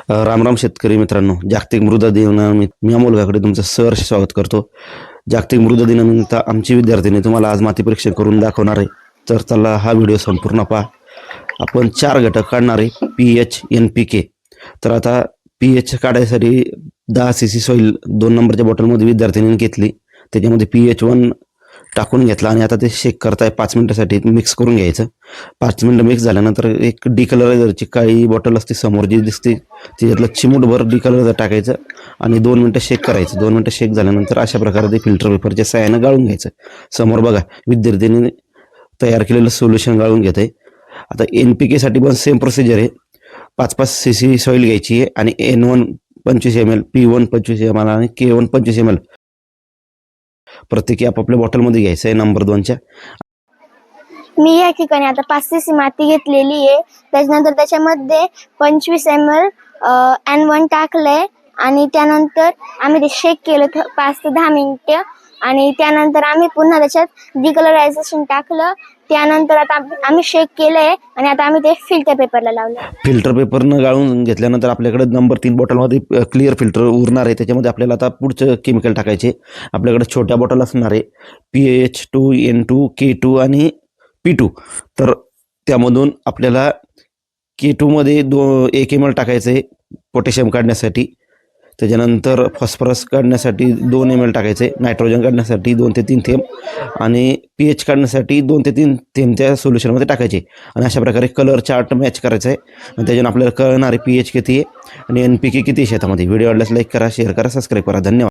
रामराम शेतकरी मित्रांनो, जागतिक मृदा दिनानिमित्त मी अमोल काकडे तुमचं सहर्ष स्वागत करतो. जागतिक मृदा दिनानिमित्त आमची विद्यार्थिनी तुम्हाला आज माती परीक्षण करून दाखवणार आहे. तर चला हा व्हिडिओ संपूर्ण पहा. आपण 4 घटक काढणार आहे, पीएच, NPK. तर आता पीएच काढायसाठी 10 cc सॉईल 2 नंबरच्या बॉटलमध्ये विद्यार्थिनीने घेतली. त्याच्यामध्ये pH1 टाकून घेतला आणि आता ते शेक करताय 5 मिनिटासाठी मिक्स करून घ्यायचं. 5 मिनिटं मिक्स झाल्यानंतर एक डिकलरायझरची काळी बॉटल असते समोर जी दिसते, त्याच्यातलं चिमूटभर डिकलरायझर टाकायचं आणि 2 मिनिटं शेक करायचं. 2 मिनिटं शेक झाल्यानंतर अशा प्रकारे ते फिल्टर पेपरच्या साहाय्यानं गाळून घ्यायचं. समोर बघा विद्यार्थ्यांनी तयार केलेलं सोल्युशन गाळून घेत आहे. आता NPK साठी पण सेम प्रोसिजर आहे. 5-5 cc सॉईल घ्यायची आहे आणि N1 25 ml, P1 25 ml आणि K1 25 ml प्रत्येकी आपापल्या बॉटलमध्ये घ्यायचं आहे नंबर 2च्या. मी या ठिकाणी आता 5 cc माती घेतलेली आहे. त्याच्यानंतर त्याच्यामध्ये 25 ml N1 टाकलंय आणि त्यानंतर आम्ही ते शेक केलं 5 ते 10 मिनिटं आणि त्यानंतर आम्ही पुन्हा त्याच्यात डिकलरायझेशन टाकलं. त्यानंतर आता आम्ही शेक केलंय आणि आता आम्ही ते फिल्टर पेपरला लावलं. फिल्टर पेपरनं गाळून घेतल्यानंतर आपल्याकडे नंबर 3 बॉटलमध्ये क्लिअर फिल्टर उरणार आहे. त्याच्यामध्ये आपल्याला आता पुढचं केमिकल टाकायचे. आपल्याकडे छोट्या बॉटल असणार आहे PH2, N2, K2 आणि P2. तर त्यामधून आपल्याला K2 मध्ये 1 ml टाकायचं आहे पोटॅशियम काढण्यासाठी. त्याच्यानंतर फॉस्फरस काढण्यासाठी 2 ml टाकायचे, नायट्रोजन काढण्यासाठी 2 ते 3 थेंब आणि pH काढण्यासाठी 2 ते 3 थेंब त्या सोल्युशनमध्ये टाकायचे. आणि अशा प्रकारे कलर चार्ट मॅच करायचा आहे आणि त्याच्यानं आपल्याला कळणार आहे pH किती आहे आणि NPK किती आहे शेतामध्ये. व्हिडिओ आवडल्यास लाईक करा, शेअर करा, सबस्क्राईब करा. धन्यवाद.